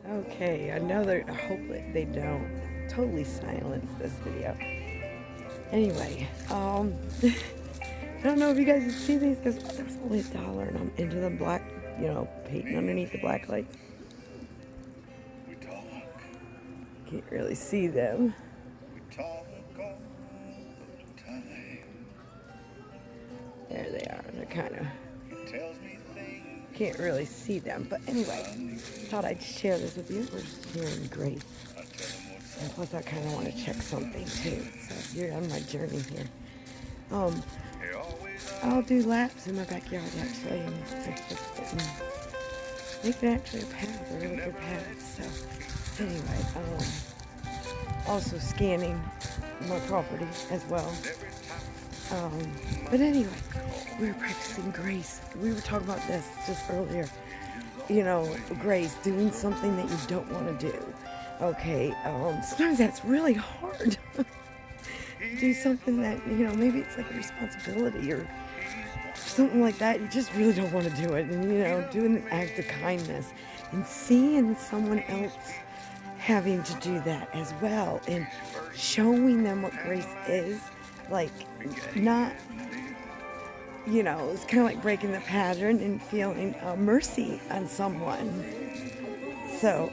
Okay, another. Hopefully they don't totally silence this video. Anyway, I don't know if you guys can see these because there's only $1 and I'm into the black, painting underneath the black lights. Can't really see them. There they are. They're kind of. Can't really see them. But anyway, thought I'd share this with you. We're just here in Grace. And plus, I kind of want to check something too. So you're on my journey here. I'll do laps in my backyard actually, and make it actually a path, a really good path. So anyway, also scanning my property as well. But anyway, we were practicing grace. We were talking about this just earlier. Grace, doing something that you don't want to do. Okay, sometimes that's really hard. Do something that, maybe it's like a responsibility or something like that. You just really don't want to do it. And, doing the act of kindness and seeing someone else having to do that as well and showing them what grace is. Like, not, it's kind of like breaking the pattern and feeling mercy on someone. So,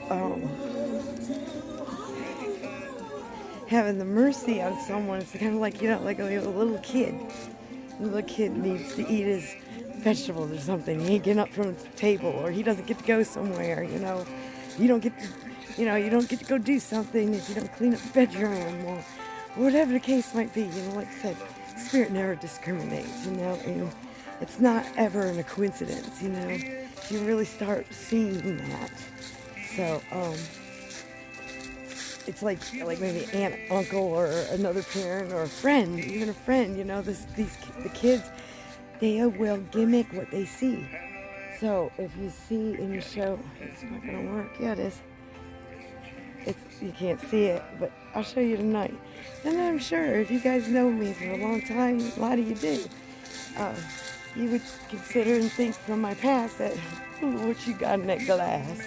having the mercy on someone, it's kind of like, like a little kid. The little kid needs to eat his vegetables or something. He ain't getting up from the table, or he doesn't get to go somewhere, You don't get to, you don't get to go do something if you don't clean up the bedroom or whatever the case might be. Like I said, Spirit never discriminates, and it's not ever a coincidence, You really start seeing that. So, it's like maybe aunt, uncle, or another parent, or a friend, even a friend. The kids, they will gimmick what they see. So if you see and you show, it's not gonna work. Yeah, it is. You can't see it, but I'll show you tonight. And I'm sure if you guys know me for a long time, a lot of you do. You would consider and think from my past that, what you got in that glass.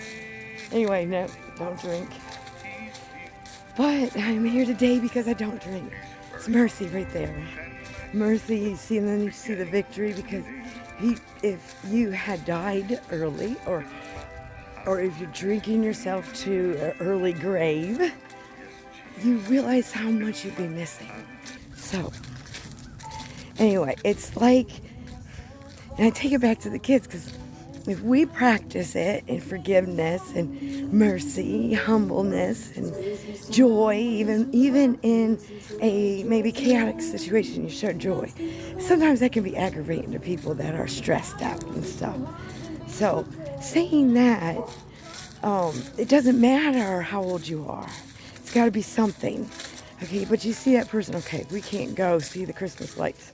Anyway, no, don't drink. But I'm here today because I don't drink. It's mercy right there. Mercy, you see, and then you see the victory, because if you had died early, or if you're drinking yourself to an early grave, you realize how much you'd be missing. So, anyway, it's like, and I take it back to the kids, because if we practice it in forgiveness and mercy, humbleness and joy, even in a maybe chaotic situation, you show joy. Sometimes that can be aggravating to people that are stressed out and stuff. So saying that, it doesn't matter how old you are. It's got to be something. Okay, but you see that person, okay, we can't go see the Christmas lights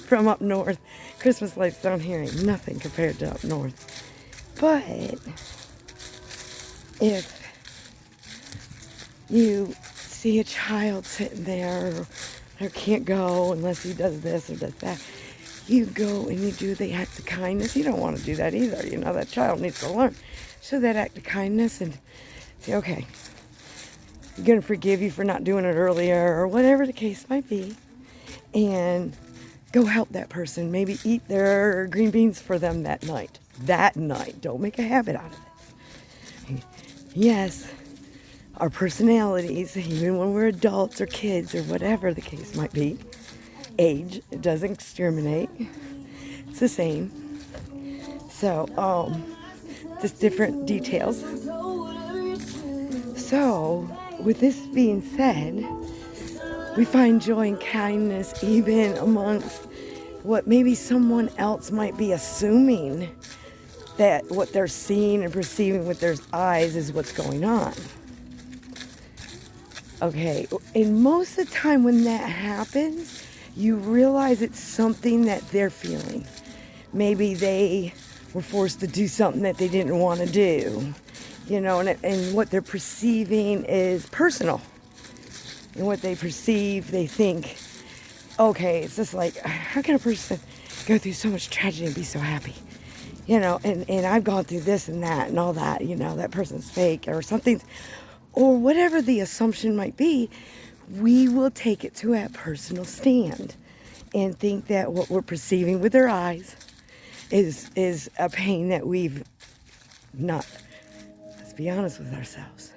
from up north. Christmas lights down here ain't nothing compared to up north. But if you see a child sitting there or can't go unless he does this or does that, you go and you do the act of kindness. You don't want to do that either. That child needs to learn. Show that act of kindness and say, okay, I'm going to forgive you for not doing it earlier, or whatever the case might be, and go help that person. Maybe eat their green beans for them that night. Don't make a habit out of it. Yes, our personalities, even when we're adults or kids or whatever the case might be, age, it doesn't exterminate. It's the same. So, just different details. So, with this being said, we find joy and kindness even amongst what maybe someone else might be assuming that what they're seeing and perceiving with their eyes is what's going on. Okay, and most of the time when that happens, you realize it's something that they're feeling. Maybe they were forced to do something that they didn't want to do. And what they're perceiving is personal. And what they perceive, they think, okay, it's just like, how can a person go through so much tragedy and be so happy? you know, and I've gone through this and that and all that, you know, that person's fake or something, or whatever the assumption might be, we will take it to a personal stand and think that what we're perceiving with our eyes is a pain that we've not, let's be honest with ourselves,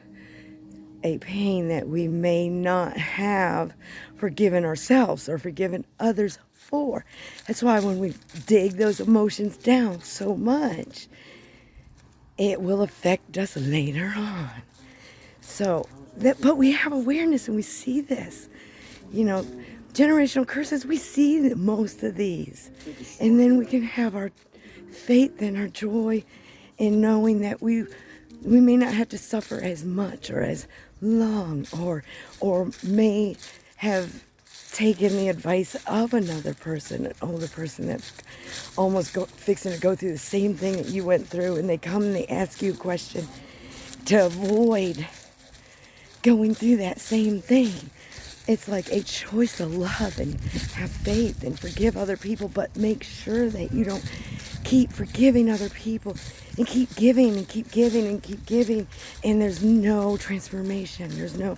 a pain that we may not have forgiven ourselves or forgiven others for. That's why when we dig those emotions down so much, it will affect us later on. So, but we have awareness and we see this. You know, generational curses, we see most of these. And then we can have our faith and our joy in knowing that we may not have to suffer as much or as long or may have taken the advice of another person, an older person that's almost fixing to go through the same thing that you went through, and they come and they ask you a question to avoid going through that same thing. It's like a choice to love and have faith and forgive other people, but make sure that you don't keep forgiving other people and keep giving and keep giving and keep giving, and there's no transformation. There's no,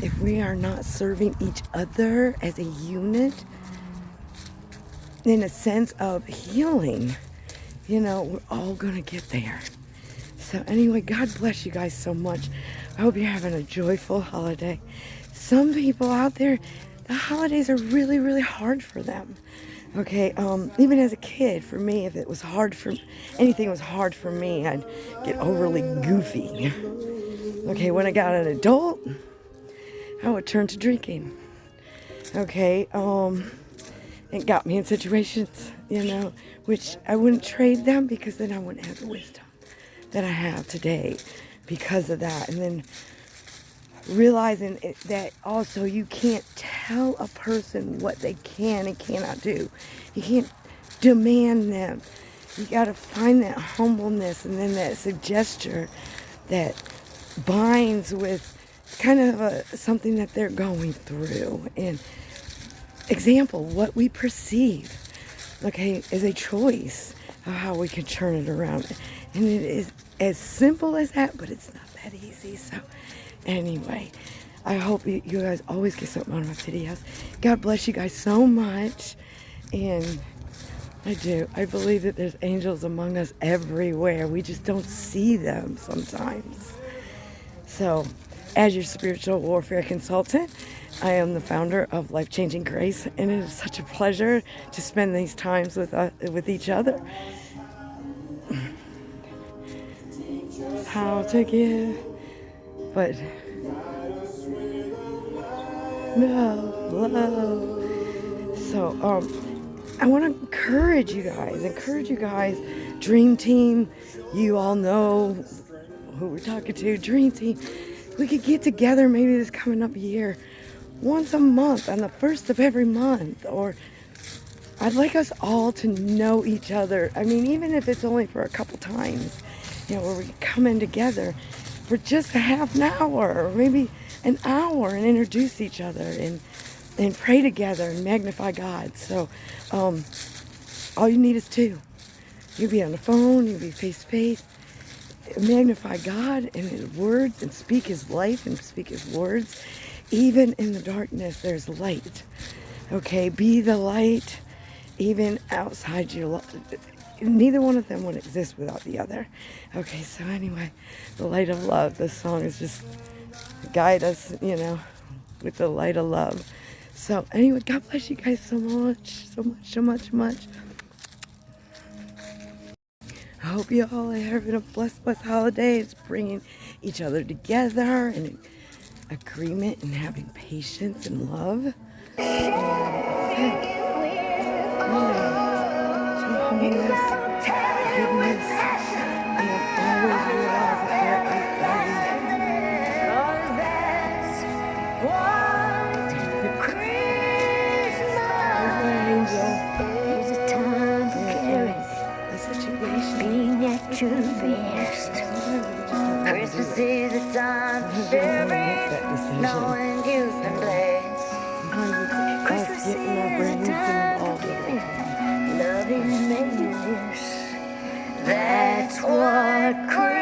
if we are not serving each other as a unit in a sense of healing, you know, we're all gonna get there. So anyway, God bless you guys so much. I hope you're having a joyful holiday. Some people out there, the holidays are really, really hard for them. Okay, even as a kid, for me, if it was hard for, anything was hard for me, I'd get overly goofy. Okay, when I got an adult, I would turn to drinking. Okay, it got me in situations, you know, which I wouldn't trade them because then I wouldn't have the wisdom that I have today because of that. And then realizing that also you can't tell a person what they can and cannot do. You can't demand them. You got to find that humbleness and then that suggestion that binds with kind of something that they're going through. And example, what we perceive, okay, is a choice of how we can turn it around. And it is as simple as that, but it's not that easy. So anyway, I hope you guys always get something out of my videos. God bless you guys so much. And I do. I believe that there's angels among us everywhere. We just don't see them sometimes. So, as your spiritual warfare consultant, I am the founder of Life Changing Grace, and it is such a pleasure to spend these times with each other. How to give, but no love. So, I want to encourage you guys. Dream Team, you all know who we're talking to. Dream Team, we could get together maybe this coming up year, once a month on the first of every month, or I'd like us all to know each other. I mean, even if it's only for a couple times, you know, where we come in together for just a half an hour or maybe an hour and introduce each other and pray together and magnify God. So all you need is two. You'll be on the phone, you'll be face to face. Magnify God and His words and speak His life and speak His words. Even in the darkness, there's light. Okay, be the light even outside your life. Neither one of them would exist without the other. Okay, so anyway, the light of love. This song is just guide us, you know, with the light of love. So anyway, God bless you guys so much, so much, so much, much. I hope you all are having a blessed holiday. It's bringing each other together and agreement and having patience and love. Humbleness, forgiveness, and always realize that There's a time for caring, being at your best. Christmas is a time for sharing, knowing you've been blessed. Christmas is a time for giving, loving, making That's what Christmas